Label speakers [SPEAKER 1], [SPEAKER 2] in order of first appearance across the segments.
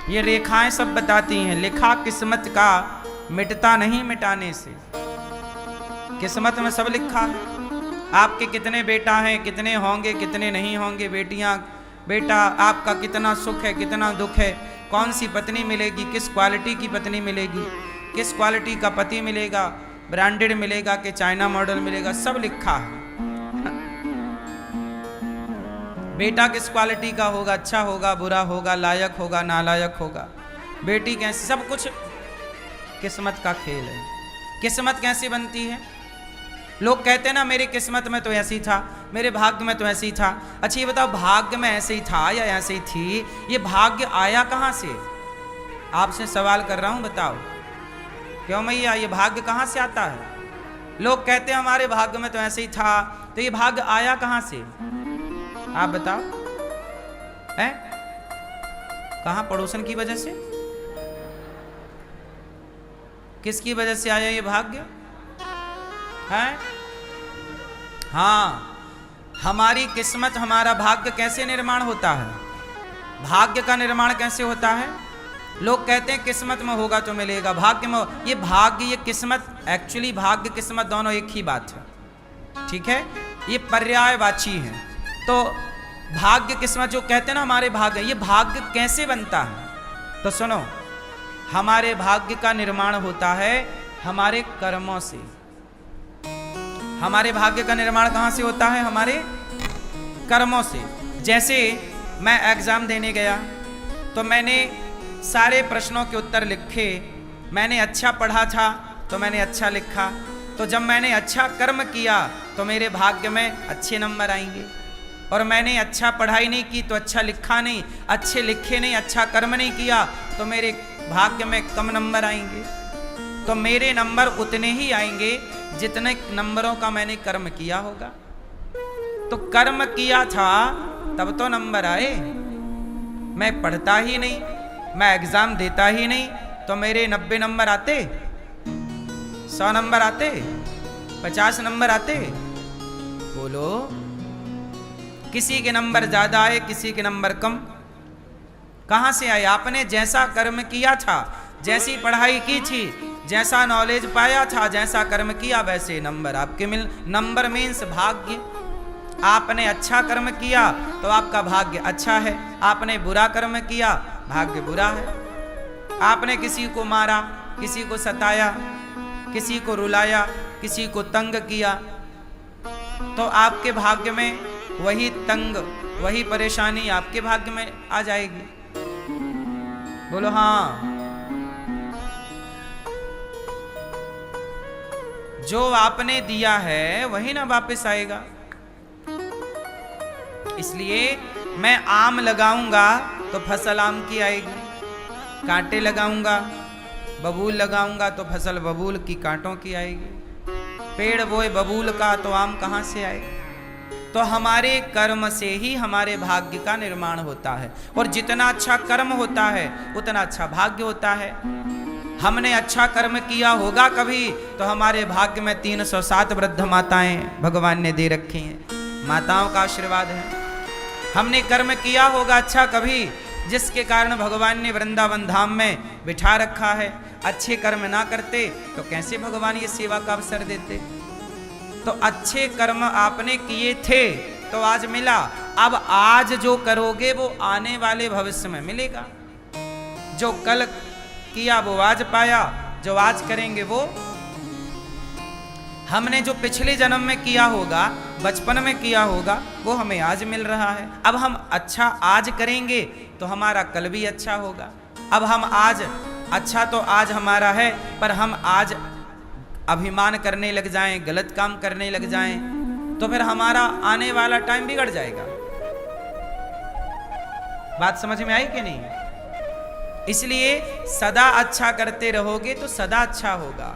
[SPEAKER 1] ये रेखाएं सब बताती हैं, लिखा किस्मत का मिटता नहीं मिटाने से। किस्मत में सब लिखा है। आपके कितने बेटा हैं, कितने होंगे, कितने नहीं होंगे, बेटियां, बेटा, आपका कितना सुख है, कितना दुख है, कौन सी पत्नी मिलेगी, किस क्वालिटी की पत्नी मिलेगी, किस क्वालिटी का पति मिलेगा, ब्रांडेड मिलेगा कि चाइना मॉडल मिलेगा, सब लिखा है। बेटा किस क्वालिटी का होगा, अच्छा होगा, बुरा होगा, लायक होगा, नालायक होगा, बेटी कैसी, सब कुछ किस्मत का खेल है। किस्मत कैसे बनती है? लोग कहते हैं ना मेरी किस्मत में तो ऐसी था, मेरे भाग्य में तो ऐसे ही था। अच्छा ये बताओ, भाग्य में ऐसे ही था या ऐसे ही थी, ये भाग्य आया कहाँ से? आपसे सवाल कर रहा हूं, बताओ। क्यों मैया, ये भाग्य कहाँ से आता है? लोग कहते हैं हमारे भाग्य में तो ऐसे ही था, तो ये भाग्य आया कहाँ से? आप बताओ। है कहाँ? पड़ोसन की वजह से? किसकी वजह से आया ये भाग्य? है? हाँ, हमारी किस्मत, हमारा भाग्य कैसे निर्माण होता है? भाग्य का निर्माण कैसे होता है? लोग कहते हैं किस्मत में होगा तो मिलेगा, भाग्य में। ये भाग्य, ये किस्मत, एक्चुअली भाग्य किस्मत दोनों एक ही बात है, ठीक है? ये पर्यायवाची है। तो भाग्य किस्मत जो कहते हैं ना हमारे भाग्य, ये भाग्य कैसे बनता है? तो सुनो, हमारे भाग्य का निर्माण होता है हमारे कर्मों से। हमारे भाग्य का निर्माण कहाँ से होता है? हमारे कर्मों से। जैसे मैं एग्जाम देने गया तो मैंने सारे प्रश्नों के उत्तर लिखे, मैंने अच्छा पढ़ा था तो मैंने अच्छा लिखा, तो जब मैंने अच्छा कर्म किया तो मेरे भाग्य में अच्छे नंबर आएंगे। और मैंने अच्छा पढ़ाई नहीं की तो अच्छा लिखा नहीं, अच्छे लिखे नहीं, अच्छा कर्म नहीं किया तो मेरे भाग्य में कम नंबर आएंगे। तो मेरे नंबर उतने ही आएंगे जितने नंबरों का मैंने कर्म किया होगा। तो कर्म किया था तब तो नंबर आए। मैं पढ़ता ही नहीं, मैं एग्जाम देता ही नहीं, तो मेरे 90 नंबर आते, 100 नंबर आते, 50 नंबर आते? बोलो। किसी के नंबर ज्यादा आए, किसी के नंबर कम। कहां से आए? आपने जैसा कर्म किया था, जैसी पढ़ाई की थी, जैसा नॉलेज पाया था, जैसा कर्म किया, वैसे नंबर आपके मिल। नंबर मीन्स भाग्य। आपने अच्छा कर्म किया तो आपका भाग्य अच्छा है, आपने बुरा कर्म किया, भाग्य बुरा है। आपने किसी को मारा, किसी को सताया, किसी को रुलाया, किसी को तंग किया, तो आपके भाग्य में वही तंग, वही परेशानी आपके भाग्य में आ जाएगी। बोलो हाँ। जो आपने दिया है वही ना वापस आएगा। इसलिए मैं आम लगाऊंगा तो फसल आम की आएगी, कांटे लगाऊंगा, बबूल लगाऊंगा तो फसल बबूल की, कांटों की आएगी। पेड़ बोए बबूल का तो आम कहां से आएगा? तो हमारे कर्म से ही हमारे भाग्य का निर्माण होता है। और जितना अच्छा कर्म होता है उतना अच्छा भाग्य होता है। हमने अच्छा कर्म किया होगा कभी तो हमारे भाग्य में 307 वृद्ध माताएं भगवान ने दे रखी हैं, माताओं का आशीर्वाद है। हमने कर्म किया होगा अच्छा कभी, जिसके कारण भगवान ने वृंदावन धाम में बिठा रखा है। अच्छे कर्म ना करते तो कैसे भगवान ये सेवा का अवसर देते? तो अच्छे कर्म आपने किए थे तो आज मिला। अब आज जो करोगे वो आने वाले भविष्य में मिलेगा। जो कल किया वो आज पाया, जो आज करेंगे वो। हमने जो पिछले जन्म में किया होगा, बचपन में किया होगा, वो हमें आज मिल रहा है। अब हम अच्छा आज करेंगे तो हमारा कल भी अच्छा होगा। अब हम आज अच्छा तो आज हमारा है, पर हम आज अभिमान करने लग जाएं, गलत काम करने लग जाएं, तो फिर हमारा आने वाला टाइम बिगड़ जाएगा। बात समझ में आई कि नहीं? इसलिए सदा अच्छा करते रहोगे तो सदा अच्छा होगा।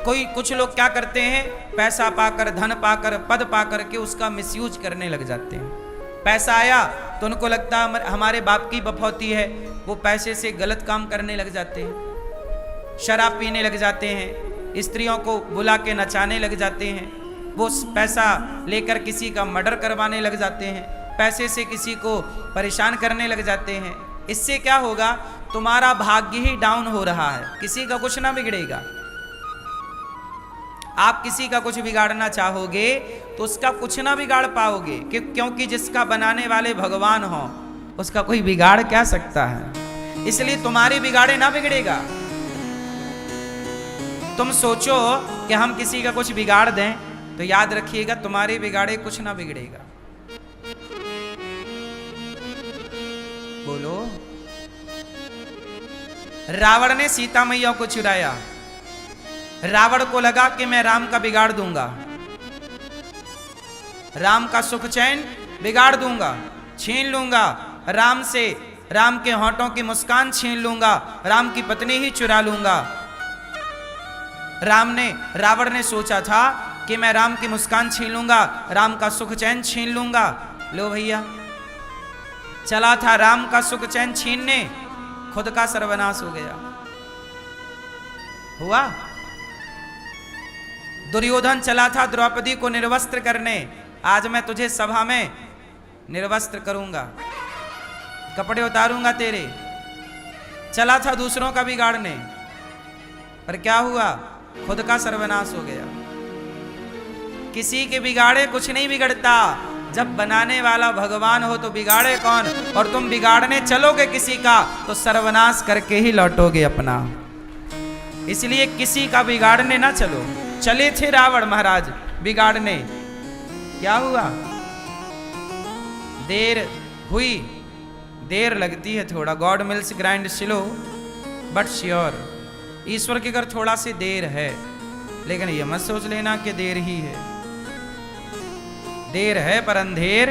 [SPEAKER 1] कुछ लोग क्या करते हैं, पैसा पाकर, धन पाकर, पद पाकर के उसका मिसयूज करने लग जाते हैं। पैसा आया तो उनको लगता है हमारे बाप की बफौती है, वो पैसे से गलत काम करने लग जाते हैं, शराब पीने लग जाते हैं, स्त्रियों को बुला के नचाने लग जाते हैं, वो पैसा लेकर किसी का मर्डर करवाने लग जाते हैं, पैसे से किसी को परेशान करने लग जाते हैं। इससे क्या होगा, तुम्हारा भाग्य ही डाउन हो रहा है, किसी का कुछ ना बिगड़ेगा। आप किसी का कुछ बिगाड़ना चाहोगे तो उसका कुछ ना बिगाड़ पाओगे, क्योंकि जिसका बनाने वाले भगवान हो उसका कोई बिगाड़ क्या सकता है। इसलिए तुम्हारे बिगाड़े ना बिगड़ेगा। तुम सोचो कि हम किसी का कुछ बिगाड़ दें तो याद रखिएगा तुम्हारे बिगाड़े कुछ ना बिगड़ेगा। बोलो। रावण ने सीता मैया को चुराया। रावण को लगा कि मैं राम का बिगाड़ दूंगा, राम का सुख चैन बिगाड़ दूंगा, छीन लूंगा राम से, राम के होंठों की मुस्कान छीन लूंगा, राम की पत्नी ही चुरा लूंगा। रावण ने सोचा था कि मैं राम की मुस्कान छीन लूंगा, राम का सुख चैन छीन लूंगा। लो भैया, चला था राम का सुख चैन छीनने, खुद का सर्वनाश हो गया। हुआ। दुर्योधन चला था द्रौपदी को निर्वस्त्र करने, आज मैं तुझे सभा में निर्वस्त्र करूंगा, कपड़े उतारूंगा तेरे। चला था दूसरों का बिगाड़ने, पर क्या हुआ, खुद का सर्वनाश हो गया। किसी के बिगाड़े कुछ नहीं बिगड़ता, जब बनाने वाला भगवान हो तो बिगाड़े कौन। और तुम बिगाड़ने चलोगे किसी का तो सर्वनाश करके ही लौटोगे अपना। इसलिए किसी का बिगाड़ने ना चलो। चले थे रावण महाराज बिगाड़ने, क्या हुआ, देर हुई। देर लगती है थोड़ा, God mills grind slow but sure. ईश्वर के घर थोड़ा सी देर है, लेकिन ये मत सोच लेना कि देर ही है, देर है पर अंधेर।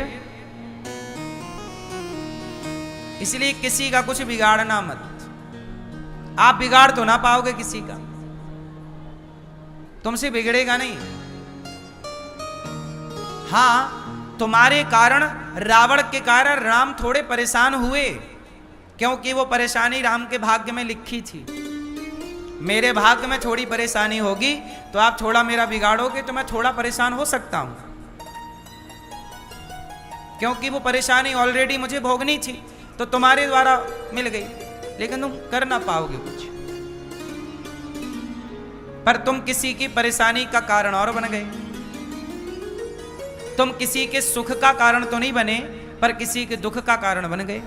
[SPEAKER 1] इसलिए किसी का कुछ बिगाड़ना मत। आप बिगाड़ तो ना पाओगे किसी का, तुमसे बिगड़ेगा नहीं। हां, तुम्हारे कारण, रावण के कारण राम थोड़े परेशान हुए, क्योंकि वो परेशानी राम के भाग्य में लिखी थी। मेरे भाग्य में थोड़ी परेशानी होगी तो आप थोड़ा मेरा बिगाड़ोगे तो मैं थोड़ा परेशान हो सकता हूं, क्योंकि वो परेशानी ऑलरेडी मुझे भोगनी थी, तो तुम्हारे द्वारा मिल गई, लेकिन तुम कर ना पाओगे कुछ। पर तुम किसी की परेशानी का कारण और बन गए। तुम किसी के सुख का कारण तो नहीं बने, पर किसी के दुख का कारण बन गए।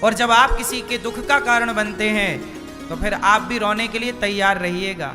[SPEAKER 1] और जब आप किसी के दुख का कारण बनते हैं तो फिर आप भी रोने के लिए तैयार रहिएगा।